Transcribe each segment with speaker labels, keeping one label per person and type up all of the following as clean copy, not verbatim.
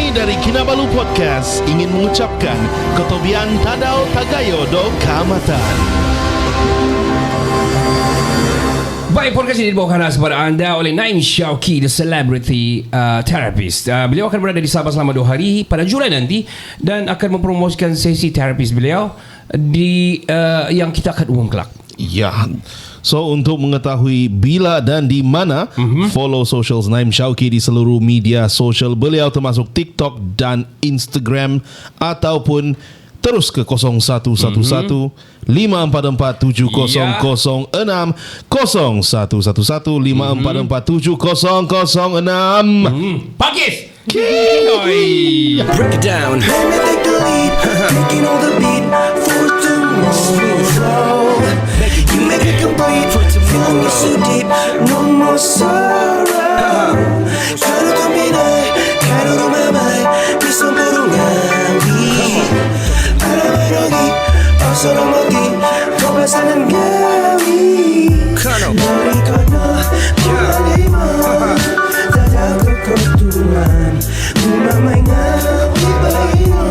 Speaker 1: Kami dari Kinabalu Podcast ingin mengucapkan Kotobian Tadau Tagayo Do Kamatan.
Speaker 2: Baik, podcast ini dibawakan kepada anda oleh Naim Syauqi, the celebrity therapist. Beliau akan berada di Sabah selama 2 hari pada Julai nanti dan akan mempromosikan sesi terapis beliau di yang kita akan umum kelak.
Speaker 1: Ya. So untuk mengetahui bila dan di mana, follow socials Naim Syauqi di seluruh media sosial beliau termasuk TikTok dan Instagram, ataupun terus ke 0111 544 7006 0111 544 7006.
Speaker 2: Pakis.
Speaker 3: Break it down. Let me take the lead, taking all the beat for tomorrow. You make it complete, feeling me so deep, no more sorrow. Karo tuminay, karo rumamay, bisang burungawi. Araw-arawi, pasaramogi, kabasanan gawi. Nari ka na, bumalay mo, dadako ko tuman, umamay nga, ibay mo.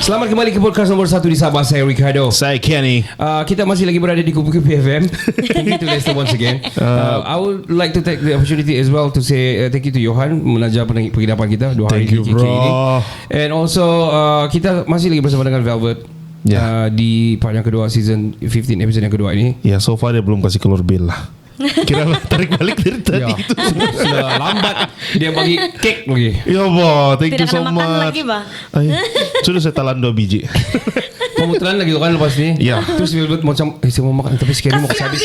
Speaker 2: Selamat kembali ke podcast nomor 1 di Sabah. Saya Ricardo.
Speaker 1: Saya Kenny.
Speaker 2: Kita masih lagi berada di Kupu Kupu FM. Thank you to Lester once again. I would like to take the opportunity as well to say thank you to Johan menaja penginapan kita 2 hari
Speaker 1: Thank you,
Speaker 2: di KK ini.
Speaker 1: bro.
Speaker 2: And also kita masih lagi bersama dengan Velvet di part yang kedua, season 15 episode yang kedua ini.
Speaker 1: Ya, so far dia belum kasih keluar bil lah. Kira tarik balik dari tadi itu.
Speaker 2: Sudah lambat dia bagi cake lagi.
Speaker 1: Ya boh, thank you
Speaker 4: Tidak
Speaker 1: so
Speaker 4: ada
Speaker 1: much.
Speaker 4: makan lagi, Bah.
Speaker 1: Sudah saya talan 2 biji.
Speaker 2: Pemutaran lagi tu kan lepas ni.
Speaker 1: Ya.
Speaker 2: Terus Velvet macam saya mau makan tapi sekali mau habis.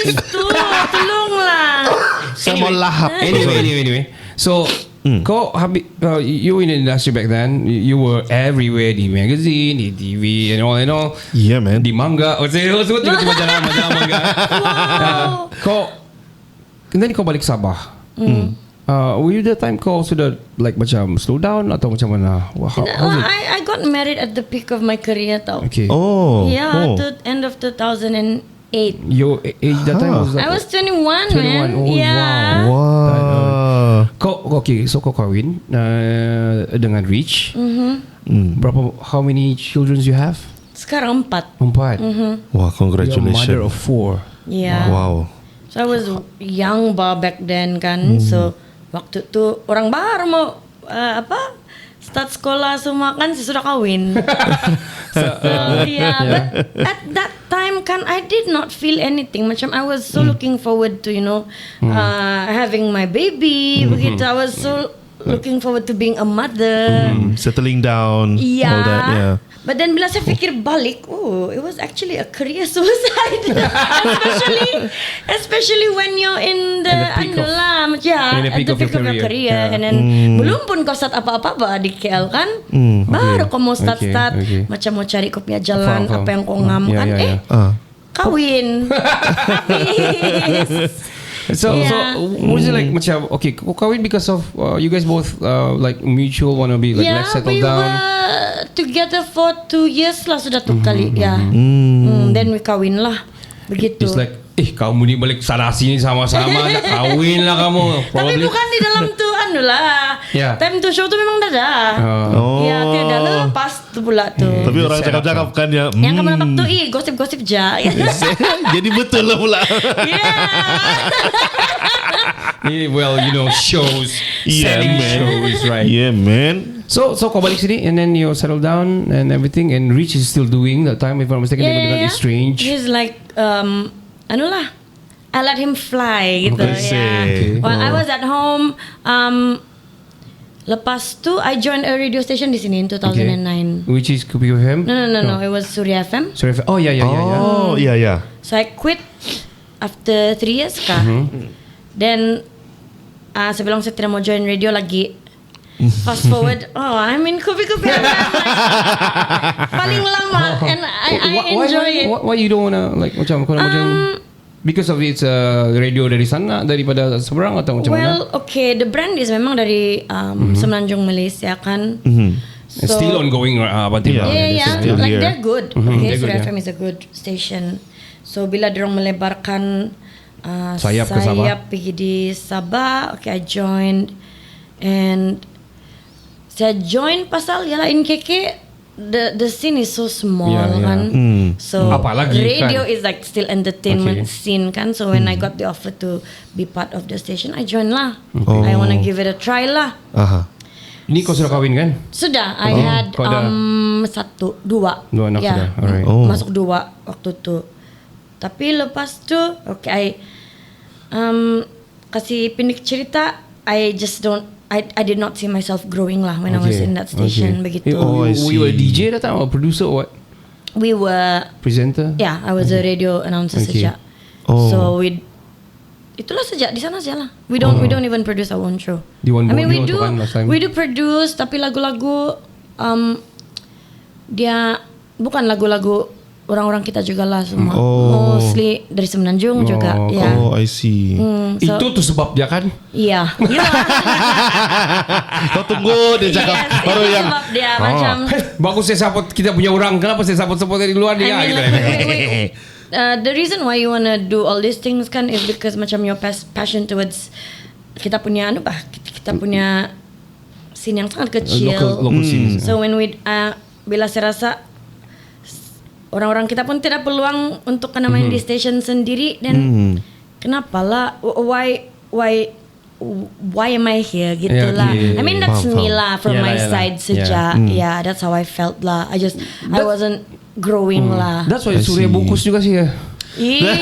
Speaker 4: Tolonglah.
Speaker 1: Saya mau lahap.
Speaker 2: Anyway. So kau habis you in the industry back then, you were everywhere, di magazine, di TV and all.
Speaker 1: Yeah, man.
Speaker 2: Di manga. Saya sebut juga majalah manga. Kau then kau balik Sabah. Were you that time kau sudah like macam slow down atau macam mana? How was it?
Speaker 4: I got married at the peak of my career tau.
Speaker 2: Okay.
Speaker 1: Oh.
Speaker 4: Yeah, to end of 2008.
Speaker 2: Your age that time was like
Speaker 4: I was 21,
Speaker 2: 21.
Speaker 4: man.
Speaker 2: Oh,
Speaker 4: Yeah.
Speaker 1: Wow.
Speaker 2: Kau okay, so kau kahwin dengan Rich. Berapa? How many children you have?
Speaker 4: Sekarang 4.
Speaker 2: 4.
Speaker 1: Wah,
Speaker 2: You're a
Speaker 1: congratulations.
Speaker 2: mother of 4.
Speaker 4: Yeah.
Speaker 1: Wow.
Speaker 4: So I was young back then kan. So waktu tu orang baru mau start sekolah semua kan saya sudah kahwin. So yeah, but at that time kan I did not feel anything. Macam I was so looking forward to having my baby. Begitu I was so looking forward to being a mother.
Speaker 1: Settling down.
Speaker 4: Yeah.
Speaker 1: All that, yeah.
Speaker 4: But then bila saya fikir balik, it was actually a career suicide. especially when you're in the
Speaker 2: in the peak
Speaker 4: at the peak of your career.
Speaker 2: Yeah.
Speaker 4: And then belum pun kau start apa-apa di KL kan, baru kau mau start
Speaker 2: Okay.
Speaker 4: macam mau cari kau punya jalan,
Speaker 2: Faham.
Speaker 4: apa yang kau ngam kan, kawin. Habis.
Speaker 2: So was it like macam okay, kau kahwin because of you guys both like mutual wanna be like let's settle
Speaker 4: we
Speaker 2: down.
Speaker 4: were together for 2 years lah sudah 2 kali. Then we kawin lah. Begitu.
Speaker 2: It's like kamu ni balik sana sini sama-sama dah kahwin lah kamu.
Speaker 4: Tapi
Speaker 2: Probably.
Speaker 4: bukan di dalam tu lah.
Speaker 2: Yeah.
Speaker 4: Time to show tu memang dah ada.
Speaker 1: Oh.
Speaker 4: Ya tiada lepas tu pula tu.
Speaker 1: Tapi orang cakap-cakap kan ya.
Speaker 4: Yang kamu nampak tu gosip-gosip je.
Speaker 1: Jadi betul lah pula.
Speaker 2: Well, shows,
Speaker 1: Yeah,
Speaker 2: selling
Speaker 1: man.
Speaker 2: shows, right?
Speaker 1: Yeah, man.
Speaker 2: So kau balik sini and then you settle down and everything, and Rich is still doing that time if I'm mistaken dengan Strange.
Speaker 4: He's like I let him fly gitu.
Speaker 1: Okay.
Speaker 4: While I was at home, lepas tu I joined a radio station di sini in 2009.
Speaker 2: Which is Kupi FM?
Speaker 4: No, it was Surya FM.
Speaker 2: Sorry. Oh yeah.
Speaker 1: Oh, yeah.
Speaker 4: So I quit after 3 years kah. Then saya bilang saya tidak mau join radio lagi. Fast forward, I'm in Kupi FM like, paling lama, and I enjoy it.
Speaker 2: Why you don't wanna like macam because of its radio dari sana daripada seberang atau macam mana?
Speaker 4: Well, okay, the brand is memang dari Semenanjung Malaysia kan.
Speaker 2: It's still ongoing up until now.
Speaker 4: Yeah.
Speaker 1: still
Speaker 4: Like
Speaker 1: here.
Speaker 4: they're good.
Speaker 2: They're
Speaker 4: Okay,
Speaker 2: good,
Speaker 4: Suria
Speaker 2: yeah.
Speaker 4: FM is a good station. So bila dorong melebarkan
Speaker 2: Sayap ke Sabah?
Speaker 4: pergi di Sabah, okay, I joined. And saya join pasal yalah in KK the scene is so small
Speaker 2: Yeah, yeah.
Speaker 4: kan. So
Speaker 2: Apalagi
Speaker 4: radio
Speaker 2: kan.
Speaker 4: is like still entertainment
Speaker 2: Okay.
Speaker 4: scene kan. So when I got the offer to be part of the station, I joined lah. I wanna give it a try lah.
Speaker 1: Aha.
Speaker 2: Ini kau sudah kahwin kan?
Speaker 4: Sudah, I had
Speaker 2: kau dah-
Speaker 4: dua.
Speaker 2: Dua anak sudah, alright.
Speaker 4: Masuk 2 waktu tu. Tapi lepas tu, okay, I kasih pendek cerita, I did not see myself growing lah when I was in that station begitu.
Speaker 1: Oh, I
Speaker 2: You were a
Speaker 1: see.
Speaker 2: DJ that time or producer or what?
Speaker 4: We were,
Speaker 2: Presenter?
Speaker 4: yeah, I was a radio announcer
Speaker 2: Okay.
Speaker 4: sejak.
Speaker 1: Oh.
Speaker 4: So itulah sejak di sana saja lah. We don't even produce our own show.
Speaker 2: Di One
Speaker 4: I mean we
Speaker 2: Borneo tu
Speaker 4: do
Speaker 2: kan last time.
Speaker 4: we do produce tapi lagu-lagu dia bukan lagu-lagu orang-orang kita juga lah semua. Mostly dari Semenanjung juga. Ya.
Speaker 1: Oh, I see.
Speaker 4: So,
Speaker 2: Itu tu sebab dia kan?
Speaker 4: iya.
Speaker 1: Kau tunggu dia cakap
Speaker 4: Yes,
Speaker 1: baru
Speaker 4: itu
Speaker 1: yang
Speaker 4: sebab dia macam
Speaker 2: Bagus saya support kita punya orang. Kenapa saya support dari luar dia?
Speaker 4: I mean,
Speaker 2: gitu.
Speaker 4: like, the reason why you wanna do all these things kan is because macam your passion towards kita punya kita punya scene yang sangat kecil.
Speaker 2: Local scene.
Speaker 4: So when we bila saya rasa orang-orang kita pun tidak peluang untuk kena main di station sendiri dan kenapa lah why am I here gitu
Speaker 2: Yeah,
Speaker 4: lah.
Speaker 2: yeah,
Speaker 4: I mean that's
Speaker 1: faham,
Speaker 4: me lah from
Speaker 2: Yalah,
Speaker 4: my
Speaker 2: yalah.
Speaker 4: side sejak. Yeah, that's how I felt lah. I wasn't growing lah.
Speaker 2: That's why
Speaker 1: I
Speaker 2: Surya
Speaker 1: see.
Speaker 2: bungkus juga sih ya.
Speaker 4: Jangan.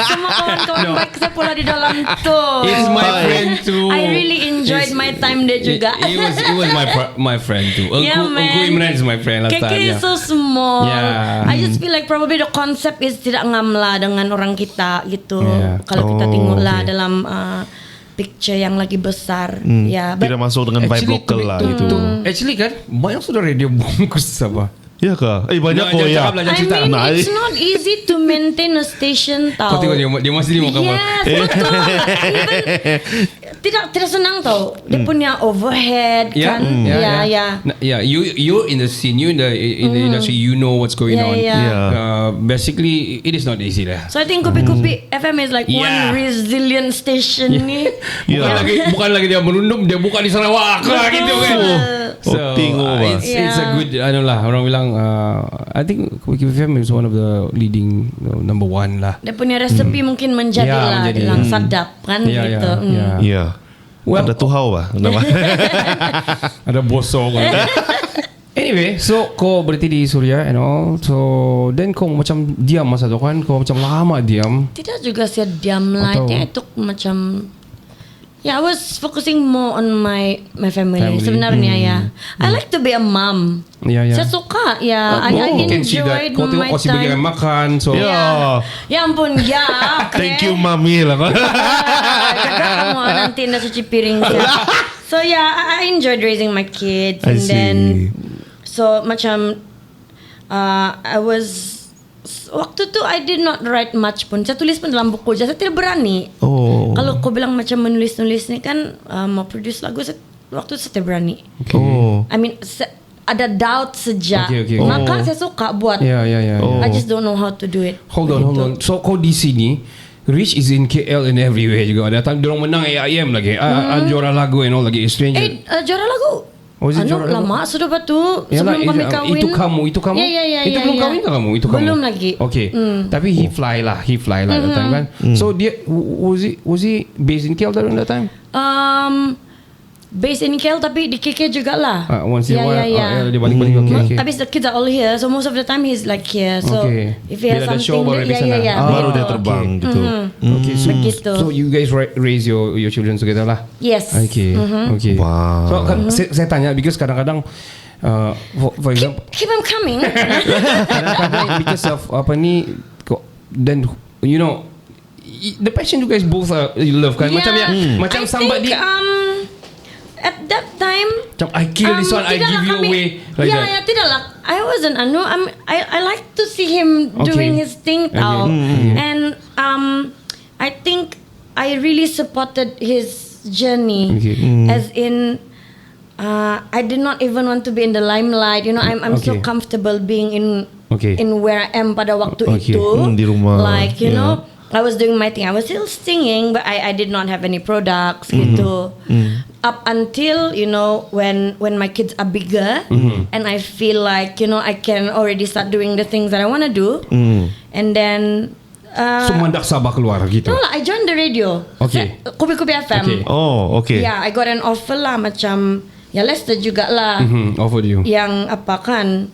Speaker 4: Semua kawan-kawan baik saya pula di dalam tu.
Speaker 2: It's my friend too.
Speaker 4: I really enjoyed my time there juga.
Speaker 2: It was my friend too.
Speaker 4: Yeah,
Speaker 2: Uncle
Speaker 4: man.
Speaker 2: Imran is my friend last
Speaker 4: KK
Speaker 2: time.
Speaker 4: is
Speaker 2: Yeah.
Speaker 4: so small.
Speaker 2: Yeah.
Speaker 4: I just feel like probably the concept is tidak ngam lah dengan orang kita gitu.
Speaker 2: Yeah.
Speaker 4: Kalau kita
Speaker 1: Oh,
Speaker 4: tengok lah
Speaker 1: okay.
Speaker 4: dalam picture yang lagi besar. Ya,
Speaker 1: tidak masuk dengan vibe lokal lah itu.
Speaker 2: Actually kan banyak sudah radio bungkus apa.
Speaker 1: Ya kah? Banyak
Speaker 2: No,
Speaker 1: kok
Speaker 2: jangan
Speaker 1: ya.
Speaker 2: cakap lah, jangan
Speaker 4: I
Speaker 2: cerita.
Speaker 4: mean,
Speaker 1: Nah,
Speaker 4: it's not easy to maintain a station tau.
Speaker 2: Kau tengok dia masih mau kamu.
Speaker 4: Yes, betul. Even tidak senang tau. Dia punya overhead
Speaker 2: Yeah,
Speaker 4: kan.
Speaker 2: yeah. You in the scene, you in the industry, you know what's going
Speaker 4: Yeah,
Speaker 2: on.
Speaker 4: yeah.
Speaker 1: Yeah.
Speaker 2: Basically, it is not easy lah.
Speaker 4: So I think Kopi-Kopi FM is like
Speaker 2: Yeah.
Speaker 4: one resilient station ni.
Speaker 1: Yeah.
Speaker 2: Bukan lagi dia merundum, dia buka di Sarawak lah gitu kan.
Speaker 1: Tengok bah.
Speaker 2: It's a good, orang bilang, I think Kopi FM is one of the leading number one lah.
Speaker 4: Dia punya resepi mungkin menjadi
Speaker 2: Ya,
Speaker 4: lah
Speaker 2: menjadi.
Speaker 4: bilang sadap kan
Speaker 2: Ya,
Speaker 4: gitu.
Speaker 2: ya.
Speaker 1: Ya.
Speaker 2: Well,
Speaker 1: Ada tuhau bah.
Speaker 2: ada bosok. Anyway, so kau berhenti di Suria and all. So then kau macam diam masa tu kan? Kau macam lama diam.
Speaker 4: Tidak juga saya diam lah.
Speaker 2: Atau-
Speaker 4: Itu macam I was focusing more on my family.
Speaker 2: Family.
Speaker 4: Sebenarnya ya. I like to be a mom.
Speaker 2: Ya, ya.
Speaker 4: Saya suka ya. I
Speaker 2: Can see that.
Speaker 4: enjoyed
Speaker 2: Kau tengok
Speaker 4: my
Speaker 2: kau si bagi
Speaker 4: time.
Speaker 2: makan. So
Speaker 1: Ya.
Speaker 4: Ya ampun ya. Okay.
Speaker 1: Thank you mami lah.
Speaker 4: Jaga kamu nanti nak cuci piring saya. So yeah, I enjoyed raising my kids,
Speaker 1: I
Speaker 4: and then
Speaker 1: see.
Speaker 4: so macam I was waktu tu I did not write much pun. Saya tulis pun dalam buku je. Saya tidak berani.
Speaker 1: Oh.
Speaker 4: Kalau kau bilang macam menulis-nulis ni kan mau produce lagu, waktu itu saya tidak berani.
Speaker 1: Oh.
Speaker 4: I mean ada doubt sejak.
Speaker 2: Okay.
Speaker 4: Maka saya suka buat.
Speaker 2: ya.
Speaker 4: I just don't know how to do it.
Speaker 2: Hold on. So kau di sini, Rich is in KL and everywhere juga. Datang dorong menang AIM lagi. Juara lagu and all lagi. Stranger.
Speaker 4: Juara lagu.
Speaker 2: Oh, is it juara lagu?
Speaker 4: Lama sudah batu
Speaker 2: Yalah,
Speaker 4: sebelum kami kahwin.
Speaker 2: Itu kamu.
Speaker 4: Ya.
Speaker 2: Itu belum kahwin ke kamu? Itu kamu.
Speaker 4: Belum lagi.
Speaker 2: Okay. Tapi he fly lah that time kan. So dia was he based in KL during that time?
Speaker 4: Based in KL tapi di KK juga lah.
Speaker 2: Once in a while.
Speaker 4: Yeah.
Speaker 2: Dia balik. Okay.
Speaker 4: Tapi the kids are all here, so most of the time he's like here. So
Speaker 2: Okay.
Speaker 4: if he has
Speaker 2: Bila ada show,
Speaker 4: something,
Speaker 2: baru dia sana.
Speaker 1: Baru dia
Speaker 4: betul.
Speaker 1: terbang gitu.
Speaker 2: Okay.
Speaker 4: Begitu.
Speaker 2: So you guys raise your children together lah.
Speaker 4: Yes.
Speaker 2: Okay.
Speaker 1: Wow.
Speaker 2: So saya tanya because kadang-kadang for example
Speaker 4: Keep them coming.
Speaker 2: kadang-kadang because of apa ni then you know the passion you guys both you love kan macam macam
Speaker 4: I
Speaker 2: somebody
Speaker 4: think, at that time
Speaker 2: macam I kill this one I
Speaker 4: tidaklah
Speaker 2: give you
Speaker 4: kami-
Speaker 2: away like
Speaker 4: ya,
Speaker 2: that.
Speaker 4: Ya, tidaklah. I wasn't I like to see him
Speaker 2: Okay.
Speaker 4: doing his thing tau.
Speaker 2: Okay.
Speaker 4: And I think I really supported his journey.
Speaker 2: Okay.
Speaker 4: As in I did not even want to be in the limelight. You know, I'm so
Speaker 2: Okay.
Speaker 4: comfortable being in
Speaker 2: Okay.
Speaker 4: where I am pada waktu
Speaker 2: Okay.
Speaker 4: itu.
Speaker 1: Di rumah.
Speaker 4: Like you
Speaker 1: Yeah.
Speaker 4: know, I was doing my thing. I was still singing, but I did not have any products gitu. Up until you know when my kids are bigger and I feel like you know I can already start doing the things that I want to do. And then.
Speaker 2: So mandak Sabah keluar gitu.
Speaker 4: No lah, I joined the radio.
Speaker 2: Okay.
Speaker 4: Kupi FM.
Speaker 2: Okay.
Speaker 1: Oh, okay.
Speaker 4: Yeah, I got an offer lah macam ya Lester juga lah
Speaker 2: Offered you.
Speaker 4: yang apa kan.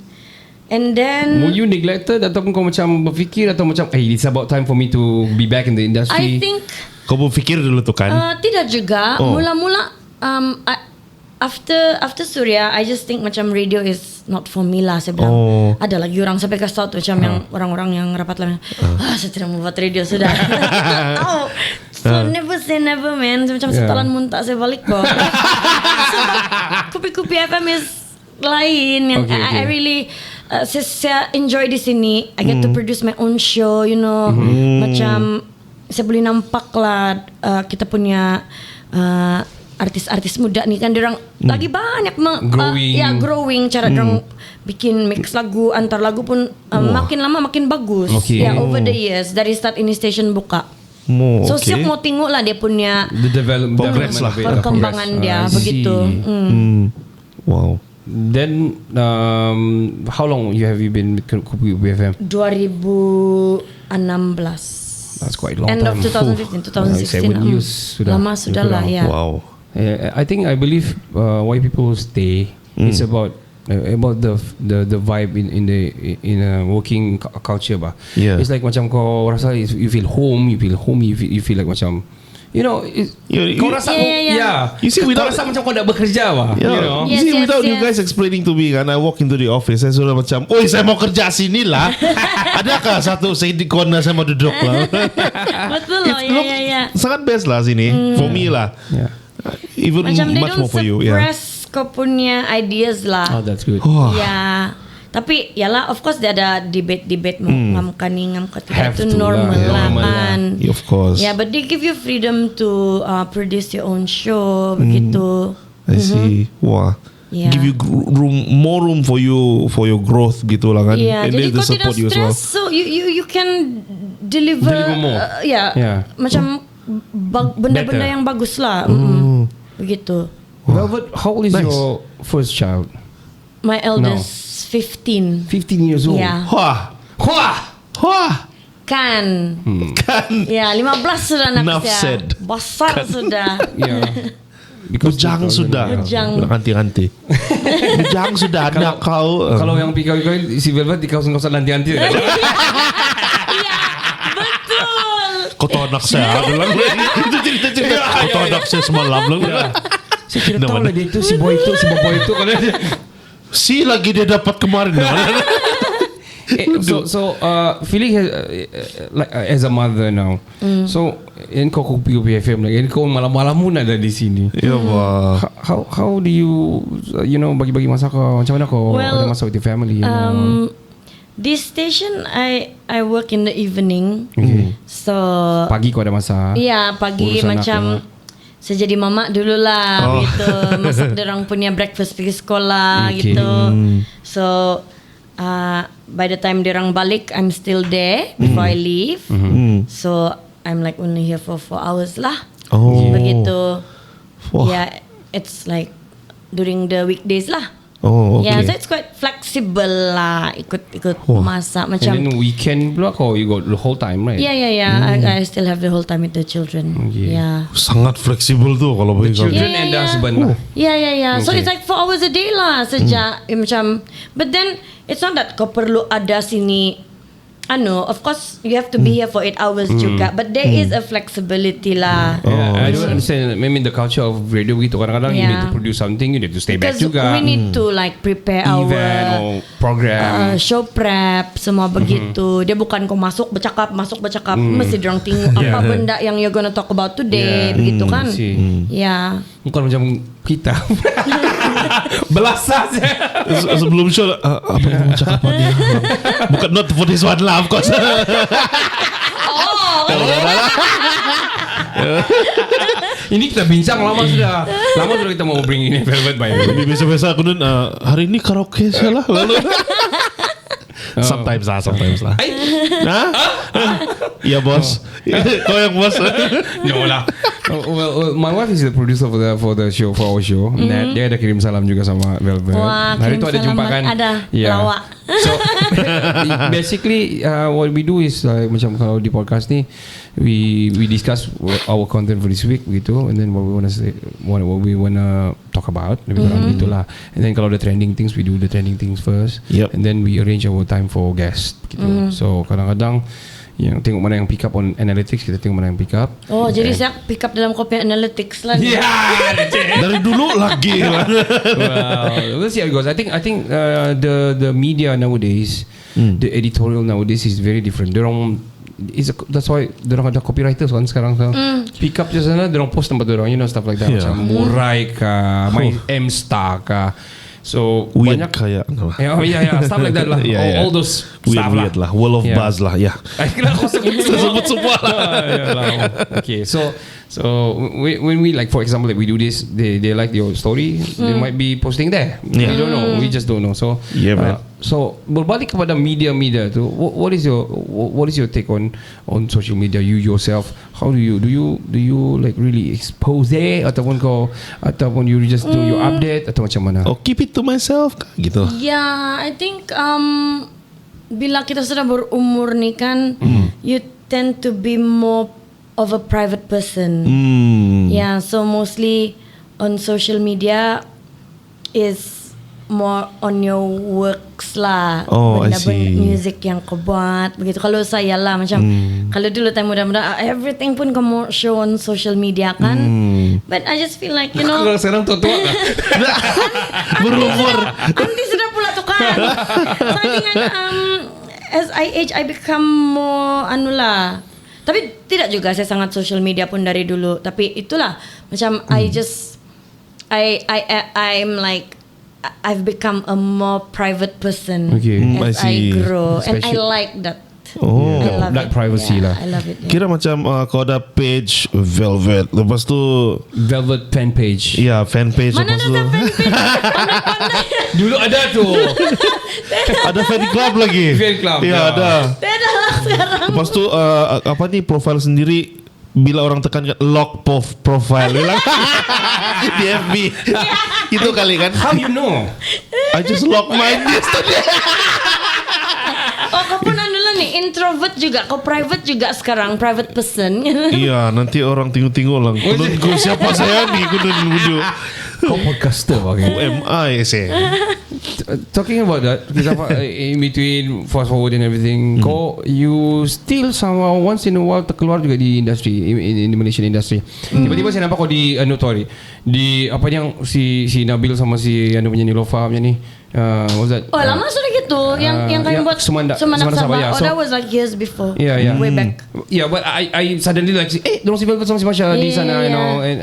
Speaker 4: And then
Speaker 2: Were you neglected ataupun kau macam berfikir atau macam it's about time for me to be back in the industry?
Speaker 4: I think
Speaker 1: Kau berfikir dulu tu kan?
Speaker 4: tidak juga.
Speaker 1: Oh.
Speaker 4: Mula-mula after Surya, I just think macam radio is not for me lah. Saya bilang
Speaker 1: Oh.
Speaker 4: ada lagi orang sampai kasih tahu tu macam yang orang-orang yang rapat lah. Saya tidak mau buat radio sudah. Oh. So never say never man. Macam setelan muntah saya balik bawah. Kupi-kupi FM is lain yang
Speaker 2: Okay, okay.
Speaker 4: I really saya enjoy di sini. I get to produce my own show, you know. Macam saya boleh nampak lah kita punya artis-artis muda ni kan diorang lagi banyak
Speaker 2: Growing.
Speaker 4: growing cara diorang bikin mix lagu, antar lagu pun makin lama makin bagus.
Speaker 2: Okay.
Speaker 4: Ya over the years dari start ini station buka.
Speaker 1: Oh,
Speaker 4: So
Speaker 1: okay.
Speaker 4: siap mau tengok lah dia punya
Speaker 2: The
Speaker 1: Progress
Speaker 2: development
Speaker 1: lah.
Speaker 2: of it.
Speaker 4: perkembangan dia
Speaker 2: I
Speaker 4: begitu.
Speaker 2: see.
Speaker 1: Wow.
Speaker 2: Then how long you been with Kupi FM?
Speaker 4: 2016.
Speaker 2: That's quite long
Speaker 4: End
Speaker 2: time.
Speaker 4: of 2015, 2016.
Speaker 2: 7 years sudah.
Speaker 4: Lama sudah lah ya.
Speaker 1: Wow.
Speaker 2: I believe why people stay is about the vibe in a working culture bah.
Speaker 1: Yeah.
Speaker 2: It's like macam kau rasa you feel home, you feel like macam you know kau rasa
Speaker 4: Yeah.
Speaker 1: You see,
Speaker 2: kau
Speaker 1: without-
Speaker 2: rasa macam kau nak bekerja bah.
Speaker 1: Yeah.
Speaker 2: You know.
Speaker 1: You see,
Speaker 4: Yes,
Speaker 1: without you
Speaker 4: yes.
Speaker 1: guys explaining to me kan, I walk into the office, saya sudah macam, oi saya mau kerja sini lah. Adakah satu saya di corner saya mau duduk lah.
Speaker 4: Betul loh, ya.
Speaker 1: Sangat best lah sini, for me lah.
Speaker 2: Yeah.
Speaker 1: Even
Speaker 4: Macam they
Speaker 1: much
Speaker 4: don't
Speaker 1: more for you. Yeah.
Speaker 4: suppress kau punya ideas lah.
Speaker 2: Oh, that's good.
Speaker 1: Wah.
Speaker 4: Ya. Tapi yalah of course dia ada debate ngam kani ngam tidak
Speaker 2: Have
Speaker 4: itu
Speaker 2: to lah,
Speaker 4: normal
Speaker 2: yeah,
Speaker 4: lah
Speaker 2: normal
Speaker 4: kan.
Speaker 1: Yeah, of course.
Speaker 4: Yeah, but they give you freedom to produce your own show begitu.
Speaker 1: I see. Wah.
Speaker 4: Yeah.
Speaker 1: Give you more room for your growth gitu lah kan.
Speaker 4: Yeah,
Speaker 1: And
Speaker 4: jadi
Speaker 1: they
Speaker 4: kau tidak
Speaker 1: support you as well.
Speaker 4: stress, so you can deliver,
Speaker 2: Deliver more. Yeah.
Speaker 4: macam benda-benda
Speaker 2: Better.
Speaker 4: yang bagus lah. Begitu.
Speaker 2: Velvet, how old is
Speaker 1: Nice.
Speaker 2: your first child?
Speaker 4: My eldest 15.
Speaker 2: 15 years old.
Speaker 4: Yeah.
Speaker 1: Wah.
Speaker 2: Wah.
Speaker 1: Wah.
Speaker 4: Kan.
Speaker 1: Kan.
Speaker 4: Ya, 15 sudah anak
Speaker 1: Enough
Speaker 4: saya.
Speaker 1: said.
Speaker 4: Besar sudah.
Speaker 2: Yeah.
Speaker 1: Bujang sudah.
Speaker 4: Bujang.
Speaker 1: Nanti-nanti. Bujang sudah anak kau.
Speaker 2: Kalau yang pikir si Velvet di kawasan-kawasan nanti-nanti.
Speaker 4: Iya, betul.
Speaker 1: Kau tahu anak saya bilang itu cerita-cerita. Kau tahu anak saya semalam bilang.
Speaker 2: Saya kira tahu lah dia itu si boy itu kalau dia.
Speaker 1: Si lagi dia dapat kemarin.
Speaker 2: So feeling like as a mother now. So in kau Kupi FM lagi, kau malam-malam pun ada di sini.
Speaker 1: Ya wah.
Speaker 2: How do you bagi-bagi masa kau? Macam mana kau
Speaker 4: Well,
Speaker 2: ada masa with your family? You know?
Speaker 4: This station I work in the evening. So
Speaker 2: Pagi kau ada masa.
Speaker 4: iya pagi
Speaker 2: Urus anak
Speaker 4: macam
Speaker 2: ya.
Speaker 4: saya jadi mama dulu lah gitu. Masak dorang punya breakfast pergi sekolah
Speaker 2: Okay.
Speaker 4: gitu. So by the time dorang balik I'm still there before I leave. So I'm like only here for 4 hours lah.
Speaker 1: Oh.
Speaker 4: Begitu.
Speaker 1: Wah.
Speaker 4: Yeah, it's like during the weekdays lah.
Speaker 1: Oh, okay.
Speaker 4: Yeah, so it's quite flexible lah. Ikut masak
Speaker 2: And
Speaker 4: macam.
Speaker 2: then weekend pula kau you got the whole time right?
Speaker 4: Yeah. I still have the whole time with the children.
Speaker 2: Okay.
Speaker 4: Yeah.
Speaker 1: Sangat fleksibel tu kalau bagi kau.
Speaker 2: Children
Speaker 4: Yeah,
Speaker 2: and the
Speaker 4: yeah.
Speaker 2: husband lah.
Speaker 4: Yeah. So
Speaker 2: Okay.
Speaker 4: it's like 4 hours a day lah sejak macam. But then it's not that kau perlu ada sini. Of course you have to be here for 8 hours juga. But there is a flexibility lah.
Speaker 2: Yeah, I don't understand. Maybe the culture of radio gitu. Kadang-kadang you need
Speaker 4: Yeah.
Speaker 2: to produce something, you need to stay back
Speaker 4: Because
Speaker 2: juga.
Speaker 4: we need to like prepare
Speaker 2: Event
Speaker 4: our
Speaker 2: or program.
Speaker 4: show prep semua begitu. Dia bukan kau masuk bercakap mesti dorang tengok apa benda yang you're gonna talk about today
Speaker 2: Yeah.
Speaker 4: begitu kan.
Speaker 2: See.
Speaker 4: Ya.
Speaker 2: Bukan macam kita. Belasah je.
Speaker 1: Sebelum show apa yang mau cakap dia? Bukan not for this one lah of course.
Speaker 2: Ini kita bincang lama sudah. Lama sudah kita mau bring ini Velvet by the way.
Speaker 1: Biasa-biasa aku nun hari ini karaoke salah lalu. Sometimes lah. Hah? Iya bos. Kau yang bos.
Speaker 2: No lah. Well, my wife is the producer for the show, for our show. Nat, dia ada kirim salam juga sama Velvet.
Speaker 4: Wah,
Speaker 2: Hari itu ada
Speaker 4: kirim
Speaker 2: jumpa
Speaker 4: salam
Speaker 2: kan?
Speaker 4: ada,
Speaker 2: Yeah.
Speaker 4: lawak.
Speaker 2: So basically what we do is macam kalau di podcast ni we discuss our content for this week gitu, and then what we wanna talk about lebih kurang gitulah. And then kalau the trending things, we do the trending things first.
Speaker 1: Yep.
Speaker 2: And then we arrange our time for guest gitu. So kadang-kadang yang tengok mana yang pick up on analytics, kita tengok mana yang pick up.
Speaker 4: Oh, jadi saya pick up dalam kopi analytics lah.
Speaker 2: Yeah,
Speaker 1: Dari dulu lagi lah.
Speaker 2: well, we'll see how it goes. I think the media nowadays, the editorial nowadays is very different. That's why dorang ada copywriters kan sekarang. Pick up je sana, dorang post tempat dorang, stuff like that.
Speaker 1: Yeah.
Speaker 2: Macam Murai kah, My M-Star kah. So
Speaker 1: Weird
Speaker 2: banyak
Speaker 1: kayak
Speaker 2: yeah, stuff like that lah.
Speaker 1: Yeah.
Speaker 2: All those stuff
Speaker 1: weird lah. World of
Speaker 2: Yeah.
Speaker 1: Buzz lah. Ya.
Speaker 2: Kira kau sebut
Speaker 1: semua lah.
Speaker 2: Okay, so when we like, for example, like we do this, they like your story, they might be posting there.
Speaker 1: Yeah.
Speaker 2: We don't know. We just don't know. So
Speaker 1: Yeah, man.
Speaker 2: so berbalik kepada media tu, what is your take on social media? You yourself, how do you like really expose ataupun you just do your update atau macam mana?
Speaker 1: Oh, keep it to myself gitu.
Speaker 4: Yeah, I think bila kita sudah berumur nih kan, you tend to be more of a private person. Yeah, so mostly on social media is more on your works lah.
Speaker 1: Oh, I
Speaker 4: Benda-benda
Speaker 1: see.
Speaker 4: music yang kau buat begitu. Kalau saya lah macam kalau dulu time muda-muda everything pun kamu show on social media kan. But I just feel like
Speaker 2: Kalau sekarang tua kan?
Speaker 1: Berumur.
Speaker 4: Andi sudah pula tu kan. So dengan as I age I become more lah. Tapi tidak juga saya sangat social media pun dari dulu. Tapi itulah macam I'm like I've become a more private person
Speaker 2: Okay.
Speaker 1: I
Speaker 4: as
Speaker 1: see.
Speaker 4: I grow, and I
Speaker 2: Especially-
Speaker 4: like that.
Speaker 1: Oh.
Speaker 4: I love
Speaker 2: That
Speaker 4: it.
Speaker 2: privacy
Speaker 4: Yeah,
Speaker 2: lah.
Speaker 4: I love it. Yeah.
Speaker 1: Kira macam kau ada page Velvet, lepas tu
Speaker 2: Velvet fan page.
Speaker 1: ya fanpage,
Speaker 4: Mana
Speaker 1: lepas
Speaker 4: ada
Speaker 1: tu
Speaker 4: fanpage?
Speaker 2: Dulu ada tu.
Speaker 1: ada fan club lagi.
Speaker 2: Fan club,
Speaker 1: Ya
Speaker 2: ya.
Speaker 1: ada.
Speaker 4: Beda lah sekarang.
Speaker 1: Lepas tu apa ni profile sendiri, bila orang tekan lock profile bilang di FB. Itu kali kan.
Speaker 2: How you know?
Speaker 1: I just lock mine yesterday.
Speaker 4: Oh, kau pun lah nih introvert juga, kau private juga sekarang, private person.
Speaker 1: Iya, nanti orang tengok-tengok lang. Kau siapa saya ni? Kudu.
Speaker 2: Kau podcaster
Speaker 1: Who
Speaker 2: okay.
Speaker 1: am I say?
Speaker 2: Talking about that, kita in between fast forward and everything, you still somehow once in a while terkeluar juga di industri, in the Malaysian industry. Tiba-tiba saya nampak kau di sorry, di apa yang si Nabil sama si yang punya Nilofa punya ni. What was that?
Speaker 4: Oh, lama sudah gitu. Yang kalian
Speaker 2: yeah,
Speaker 4: buat
Speaker 2: Sumandak
Speaker 4: Sabah.
Speaker 2: Sabah, yeah.
Speaker 4: Oh,
Speaker 2: So-
Speaker 4: that was like years before.
Speaker 2: Yeah.
Speaker 4: Way back.
Speaker 2: Yeah, but I suddenly like dorang si Velvet sama si Masha di sana, you know, and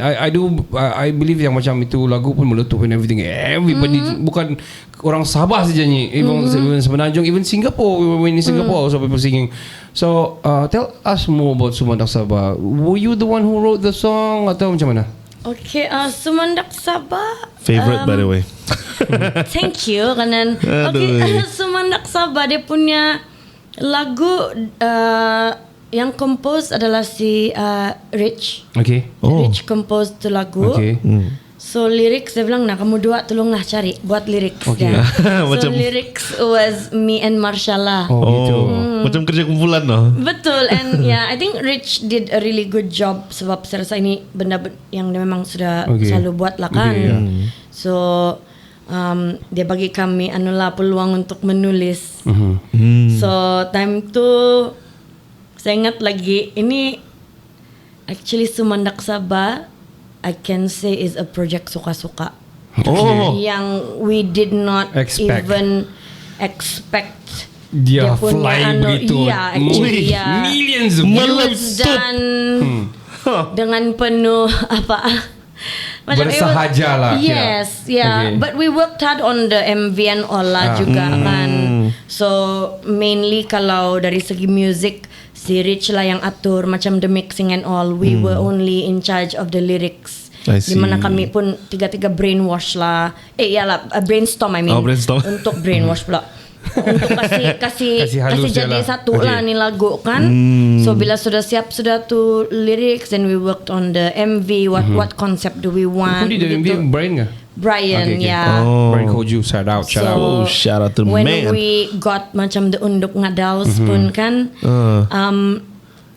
Speaker 2: I believe yang macam itu lagu pun meletup and everything. Everybody bukan orang Sabah saja ni, even Semenanjung, even Singapore, when in Singapore also people singing. So tell us more about Sumandak Sabah. Were you the one who wrote the song atau macam mana?
Speaker 4: Okay, Sumandak Sabah.
Speaker 1: Favorite by the way.
Speaker 4: Thank you kanan.
Speaker 1: Aduh.
Speaker 4: Okay, Sumandak Sabah dia punya lagu yang compose adalah si Rich.
Speaker 2: Okay.
Speaker 1: Oh.
Speaker 4: Rich compose tu lagu.
Speaker 2: Okay.
Speaker 4: So lyrics dia bilang, nah kamu dua tolonglah cari buat lyrics
Speaker 2: Okay.
Speaker 4: dia. So
Speaker 1: Macam-
Speaker 4: lyrics was me and Marshala.
Speaker 2: Oh, gitu.
Speaker 1: Macam kerja kumpulan noh.
Speaker 4: Betul, and yeah, I think Rich did a really good job sebab saya rasa ini benda yang dia memang sudah
Speaker 2: Okay.
Speaker 4: selalu buat lah kan.
Speaker 2: Okay, yeah.
Speaker 4: So dia bagi kami peluang untuk menulis. So time tu saya ingat lagi ini actually Sumandak Sabah I can say is a project suka-suka.
Speaker 1: Oh.
Speaker 4: Yang we did not
Speaker 2: Expect.
Speaker 4: even expect
Speaker 2: Dia
Speaker 4: punya
Speaker 2: fly begitu.
Speaker 4: Iya, actually,
Speaker 2: Wih,
Speaker 4: ya.
Speaker 2: millions of views.
Speaker 4: Dan dengan penuh
Speaker 2: Bersahaja lah, kira.
Speaker 4: Yes, yeah.
Speaker 2: Okay.
Speaker 4: But we worked hard on the MV and all lah juga kan. So mainly kalau dari segi music si Rich lah yang atur macam the mixing and all. We were only in charge of the lyrics.
Speaker 1: I
Speaker 4: Di mana
Speaker 1: see.
Speaker 4: kami pun tiga-tiga brainwash lah. Iyalah brainstorm I mean.
Speaker 1: Oh, brainstorm.
Speaker 4: Untuk brainwash pula. Untuk
Speaker 2: Kasih halus dia
Speaker 4: jadi
Speaker 2: lah.
Speaker 4: satu
Speaker 2: Okay.
Speaker 4: lah ni lagu kan. So bila sudah siap sudah tu lyrics, then we worked on the MV. What concept do we want?
Speaker 2: Who did the
Speaker 4: begitu.
Speaker 2: MV? Brian ke?
Speaker 4: Brian,
Speaker 2: Okay.
Speaker 4: yeah.
Speaker 1: Oh.
Speaker 2: Brian Koju, shout out.
Speaker 1: Oh, shout out to the
Speaker 4: when
Speaker 1: man.
Speaker 4: we got macam the unduk ngadaus pun kan,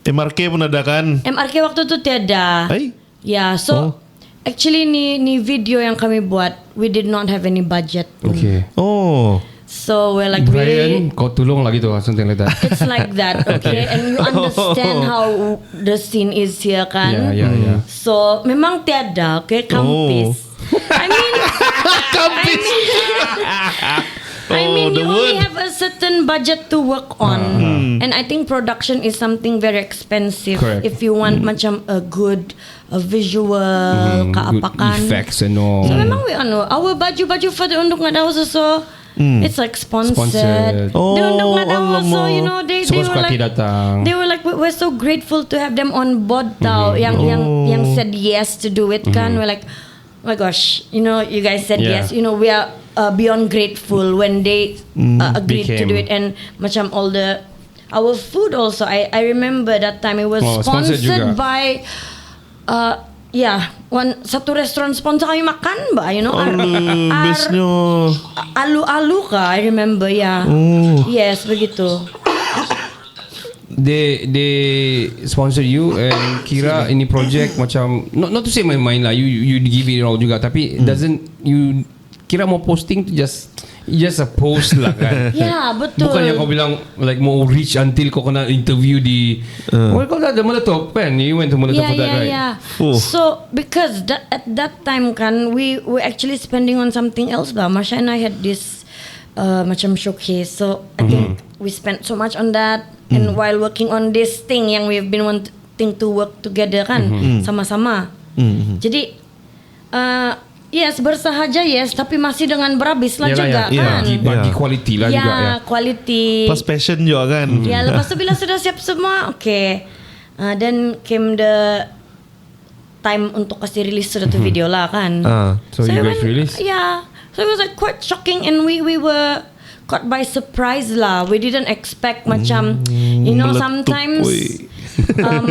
Speaker 1: MRK pun ada kan?
Speaker 4: MRK waktu tu tiada.
Speaker 1: Ay?
Speaker 4: Yeah, so actually ni video yang kami buat, we did not have any budget.
Speaker 2: Okay.
Speaker 1: Oh.
Speaker 4: So we're like really.
Speaker 2: Brian, kau tolong lah gitu, something like that.
Speaker 4: It's like that, okay? And you understand how the scene is here kan?
Speaker 2: Yeah.
Speaker 4: So memang tiada, okay? Kampis. I mean, I mean,
Speaker 1: the
Speaker 4: you only
Speaker 1: word.
Speaker 4: have a certain budget to work on, and I think production is something very expensive.
Speaker 2: Correct.
Speaker 4: If you want macam a good visual,
Speaker 2: Good
Speaker 4: kaapakan.
Speaker 2: effects and all.
Speaker 4: So memang we ano, our baju for the unduk ngadaw also. It's like sponsored.
Speaker 2: Sponsored.
Speaker 4: The unduk
Speaker 1: Oh,
Speaker 4: ngadaw also,
Speaker 1: alamak.
Speaker 4: you know, they
Speaker 2: Suka-suka
Speaker 4: were like,
Speaker 2: datang.
Speaker 4: they were like, we're so grateful to have them on board tau. Yang said yes to do it kan. We're like, oh my gosh, you know, you guys said
Speaker 2: Yeah.
Speaker 4: yes. You know, we are beyond grateful when they agreed to do
Speaker 2: Became.
Speaker 4: it. And macam all our food also. I remember that time it was
Speaker 2: Oh, sponsored
Speaker 4: sponsored
Speaker 2: juga.
Speaker 4: by satu restoran sponsor kami makan ba, you know.
Speaker 1: Bestnya.
Speaker 4: Alu-alu ka, I remember, yeah. Yes, begitu.
Speaker 2: They sponsor you and kira ini project macam not to say main-main lah, you give it all juga, tapi doesn't you kira mau posting tu just a post lah kan.
Speaker 4: Ya, betul.
Speaker 2: Bukan yang kau bilang like mau reach until kau kena interview di well, kau dah ada Molotov kan, you went to Molotov for that, right?
Speaker 4: Yeah.
Speaker 1: Oh.
Speaker 4: So because at that time kan we were actually spending on something else lah. Masha and I had this macam showcase. So I think we spent so much on that, and while working on this thing yang we've been wanting to work together kan, sama-sama. Jadi yes, bersahaja yes, tapi masih dengan berhabis lah
Speaker 2: Yalah,
Speaker 4: juga
Speaker 2: ya.
Speaker 4: kan.
Speaker 2: Bagi quality lah juga ya.
Speaker 4: Quality.
Speaker 1: Plus passion juga kan?
Speaker 4: Ya, lepas tu bila sudah siap semua, okay. Then came the time untuk kasih release sudah tu video lah kan.
Speaker 2: So you
Speaker 4: it
Speaker 2: guys
Speaker 4: went-
Speaker 2: release?
Speaker 4: Yeah. So it was like quite shocking, and we were caught by surprise lah. We didn't expect macam, you know,
Speaker 1: Meletup,
Speaker 4: sometimes
Speaker 1: weh.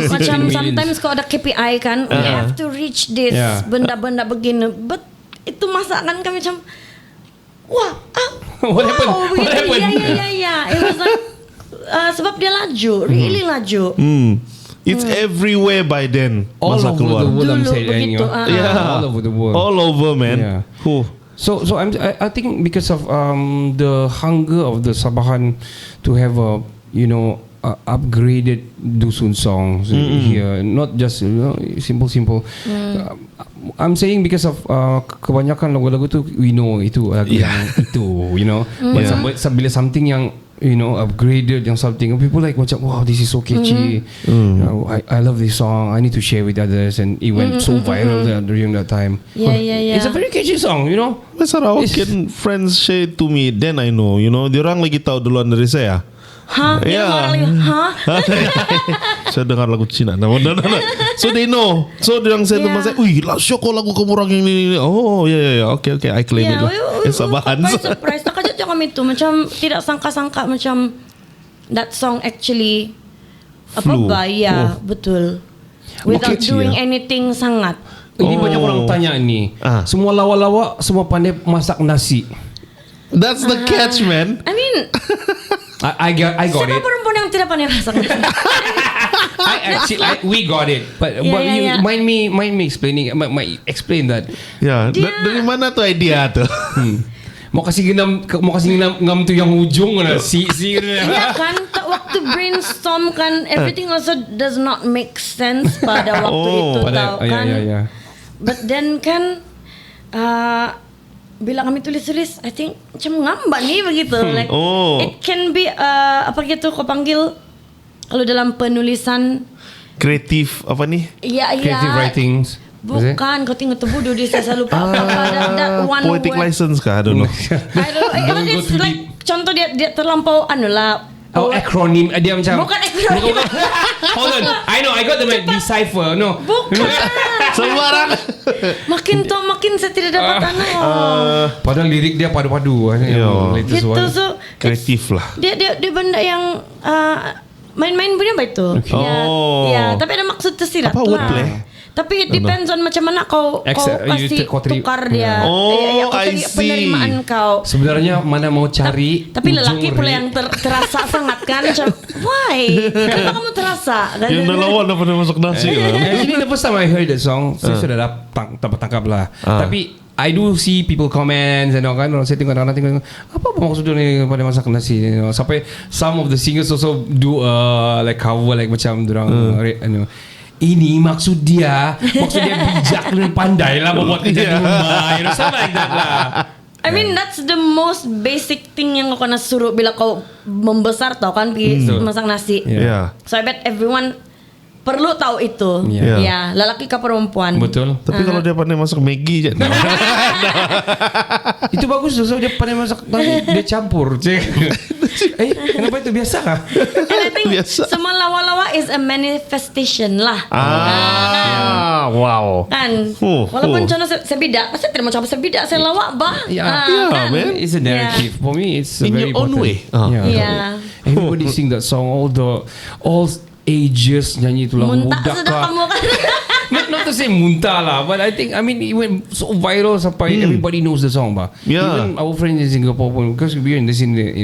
Speaker 4: macam
Speaker 2: Millions.
Speaker 4: sometimes kalau ada KPI kan, we have to reach this
Speaker 2: Yeah.
Speaker 4: benda-benda begini. But itu masakan kami macam, wah,
Speaker 2: What happened?
Speaker 4: wow,
Speaker 2: What
Speaker 4: begitu.
Speaker 2: happened?
Speaker 4: Yeah. It was like sebab dia laju, really laju.
Speaker 1: It's everywhere by then.
Speaker 2: All
Speaker 1: masa
Speaker 2: over
Speaker 1: keluar.
Speaker 2: the world, I'm
Speaker 4: Dulu
Speaker 2: saying.
Speaker 4: begitu,
Speaker 1: Yeah.
Speaker 2: All over the world.
Speaker 1: All over, man.
Speaker 2: Yeah.
Speaker 1: Huh.
Speaker 2: So I think because of the hunger of the Sabahan to have a upgraded dusun songs here, not just simple. I'm saying because of kebanyakan lagu-lagu tu we know itu lagu yang itu, you know. But bila something yang upgraded yang something, people like macam wow, this is so catchy. You know, I love this song. I need to share with others, and it went so viral during that time.
Speaker 4: Yeah.
Speaker 2: It's a very catchy song, you know.
Speaker 1: Masa Rauken friends share to me, then I know, diorang lagi tahu duluan dari saya.
Speaker 4: Hah?
Speaker 1: Yeah.
Speaker 4: Orang lagi, hah?
Speaker 1: Saya dengar lagu Cina. No. So they know. So diorang saya teman saya, wih, syok kok lagu kamu orang yang ini. Oh, ya. Okay. I claim it lah. Sabahan.
Speaker 4: Surprise. Terkejut je kami tu. Macam tidak sangka-sangka macam that song actually
Speaker 1: Flew.
Speaker 4: Ya, betul. Without
Speaker 1: catchy,
Speaker 4: doing
Speaker 1: ya.
Speaker 4: anything sangat.
Speaker 2: Ini banyak orang tanya ni. Semua lawa-lawa semua pandai masak nasi.
Speaker 1: That's the catch, man.
Speaker 4: I mean,
Speaker 2: I got
Speaker 4: siapa
Speaker 2: it.
Speaker 4: perempuan yang tidak pandai masak?
Speaker 2: We got it. But
Speaker 4: Yeah.
Speaker 2: mind me explaining. Explain that.
Speaker 1: Ya, dari mana tuh idea tuh?
Speaker 2: Mau kasih ngam tu yang ujung na si.
Speaker 4: Ya kan, waktu brainstorm kan, everything also does not make sense pada waktu itu tau kan.
Speaker 2: Ya.
Speaker 4: But then kan, bila kami tulis-tulis, I think macam ngambak nih begitu. Like it can be apa gitu kau panggil kalau dalam penulisan.
Speaker 1: Kreatif apa nih?
Speaker 4: Ya.
Speaker 2: Creative writings.
Speaker 4: Bukan, kau tengok terbodoh dia saya lupa apa that one
Speaker 1: Poetic
Speaker 4: word.
Speaker 1: license kah? I don't know.
Speaker 4: I don't know.
Speaker 2: Don't go
Speaker 4: It's
Speaker 2: too
Speaker 4: like contoh dia terlampau lah
Speaker 2: Oh, acronym. Dia macam
Speaker 4: Bukan acronym.
Speaker 2: Hold on. I know, I got the word decipher. No.
Speaker 4: Bukan.
Speaker 1: Sembarang.
Speaker 4: Makin tua makin saya tidak dapat
Speaker 2: Padahal lirik dia padu-padu. Yang latest
Speaker 4: gitu.
Speaker 2: one.
Speaker 4: So
Speaker 1: Kreatif lah.
Speaker 4: dia benda yang main-main punya apa itu?
Speaker 1: Oh.
Speaker 4: Ya, tapi ada maksud tersirat
Speaker 1: Apa
Speaker 4: lah.
Speaker 1: wordplay?
Speaker 4: Tapi it depends on macam mana kau kasih tukar dia.
Speaker 1: Oh,
Speaker 4: kau
Speaker 1: I
Speaker 4: cari
Speaker 1: see.
Speaker 4: penerimaan kau.
Speaker 2: Sebenarnya mana mau cari
Speaker 4: Tapi
Speaker 2: ujung
Speaker 4: lelaki pula
Speaker 2: ri-
Speaker 4: yang terasa sangat kan macam why? Kenapa kamu terasa?
Speaker 1: Yang nelawan dah pernah masuk nasi lah.
Speaker 2: Actually the first time I heard that song, saya sudah dapat tangkap lah. Tapi I do see people comments and all kan. Orang saya tengok anak-anak apa maksud dia ni pada masak nasi ni. Sampai some of the singers also do like cover like macam dorang ini maksud dia bijak dan pandai lah membuat kerja di rumah, you know, something like that lah.
Speaker 4: I mean that's the most basic thing yang kau kena suruh bila kau membesar tau kan pergi masak nasi.
Speaker 1: Ya.
Speaker 4: So I bet everyone perlu tahu itu.
Speaker 2: Yeah.
Speaker 4: Ya, lelaki ke perempuan.
Speaker 2: Betul.
Speaker 1: Tapi kalau dia pandai masak Maggi je.
Speaker 2: Itu bagus tu, so dia pandai masak nasi, dia campur. Kenapa itu biasa kah?
Speaker 4: And I think
Speaker 1: Biasa.
Speaker 4: semua lawa-lawa is a manifestation lah.
Speaker 1: Wow.
Speaker 4: Kan walaupun contoh saya bidak, saya tidak mau cakap saya bidak, saya lawak bah.
Speaker 1: Yeah, man.
Speaker 2: It's a narrative. For me, it's
Speaker 1: In
Speaker 2: very
Speaker 1: your own
Speaker 2: important.
Speaker 1: way.
Speaker 4: Yeah.
Speaker 2: Everybody sing that song. All ages nyanyi tu lah.
Speaker 4: Muntah
Speaker 2: Muda
Speaker 4: sudah
Speaker 2: kah?
Speaker 4: kamu kan.
Speaker 2: Not to say muntah lah, but I think it went so viral sampai everybody knows the song bah.
Speaker 1: Yeah.
Speaker 2: Even our friends in Singapore pun, because we are in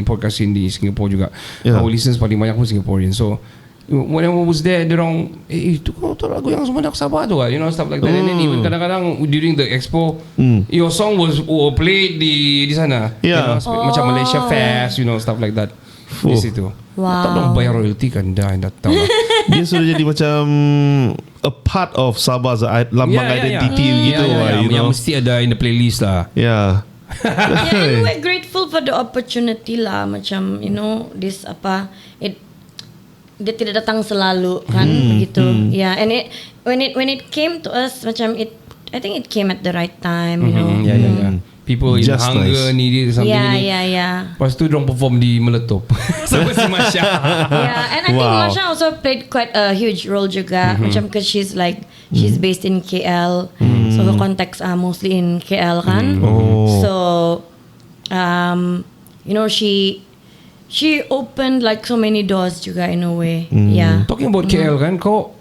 Speaker 2: podcast in di Singapore juga.
Speaker 1: Yeah.
Speaker 2: Our listeners paling banyak pun Singaporean. So when I was there, dorang itu lagu yang Sumandak Sabah tu kan, you know, stuff like that. And then even kadang-kadang during the expo, your song was played di sana.
Speaker 1: Yeah.
Speaker 2: You know, macam Malaysia Fest, you know, stuff like that. Di situ.
Speaker 4: Wow.
Speaker 2: Tak dong bayar royalty kan dah tahu lah.
Speaker 1: Dia sudah jadi macam a part of Sabah's lambang identity gitu lah, you
Speaker 2: Yang
Speaker 1: know.
Speaker 2: mesti ada in the playlist lah.
Speaker 1: Yeah.
Speaker 4: Yeah, and we're grateful for the opportunity lah. Macam you know this dia tidak datang selalu kan begitu. Yeah, and when it came to us macam I think it came at the right time, you know.
Speaker 2: Yeah. People in
Speaker 1: Just
Speaker 2: hunger
Speaker 1: nice.
Speaker 2: needed something.
Speaker 4: Yeah.
Speaker 2: Lepas tu dorang perform di Meletup sama si Masya.
Speaker 4: Yeah, and I think
Speaker 1: Wow.
Speaker 4: Masha also played quite a huge role juga. Macam because she's based in KL, so her contacts are mostly in KL kan. So, you know, she opened like so many doors juga in a way. Yeah.
Speaker 2: Talking about KL kan, kau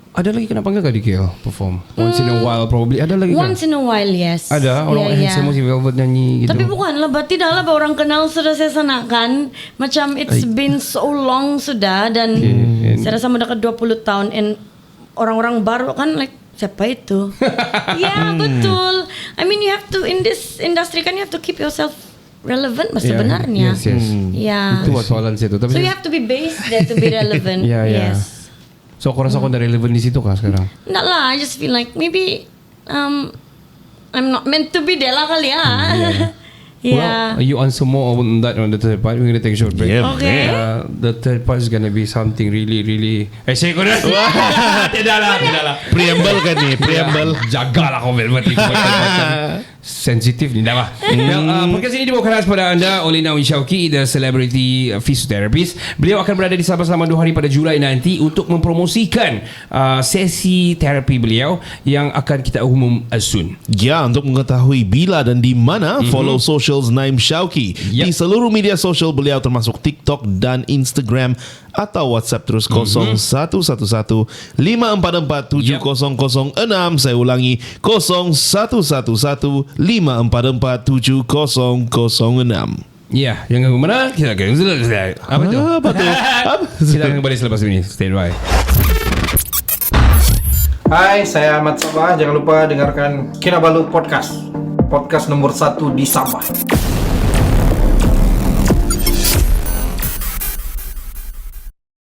Speaker 2: ada lagi kena panggil ke di KL perform? Once in a while probably. Ada lagi kan?
Speaker 4: Once in a while, yes.
Speaker 2: Ada orang handsome si Velvet nyanyi gitu.
Speaker 4: Tapi bukanlah, tidaklah orang kenal sudah saya sana kan. Macam it's been so long sudah dan saya rasa mendekat 20 tahun and orang-orang baru kan like siapa itu? Ya betul. I mean you have to in this industry kan you have to keep yourself relevant sebenarnya.
Speaker 2: Yes.
Speaker 4: Yeah.
Speaker 2: Itu soalan saya tu. Tapi
Speaker 4: So you have to be based there to be relevant.
Speaker 2: Yeah.
Speaker 4: Yes.
Speaker 2: So kau rasa kau dah relevant di situ kah sekarang?
Speaker 4: Enggak lah, I just feel like maybe I'm not meant to be there lah kali ya. Yeah.
Speaker 2: Well, you answer more on that on the third part. We're going to take a short break.
Speaker 1: Yeah,
Speaker 4: Okay.
Speaker 2: The third part is going to be something really saya kau dah Tidak lah
Speaker 1: Preamble kan ni, preamble.
Speaker 2: Jagalah kau Velvet ni. Sensitif ni dah lah. Podcast ini dibawakan khas pada anda oleh Nawi Syauqi, the celebrity physiotherapist. Beliau akan berada di Sabah selama 2 hari pada Julai nanti untuk mempromosikan sesi terapi beliau yang akan kita umum soon.
Speaker 1: Ya, untuk mengetahui bila dan di mana, follow socials Naim Syauqi di seluruh media sosial beliau termasuk TikTok dan Instagram atau WhatsApp terus 0111-544-7006. Saya ulangi 0111-544-7006.
Speaker 2: Ya, jangan ke mana? Kita akan apa tu?
Speaker 1: Apa tu?
Speaker 2: Kita akan kembali selepas ini. Stay by.
Speaker 5: Hai, saya Ahmad Sabah. Jangan lupa dengarkan Kinabalu Podcast. Podcast nomor 1 di Sabah.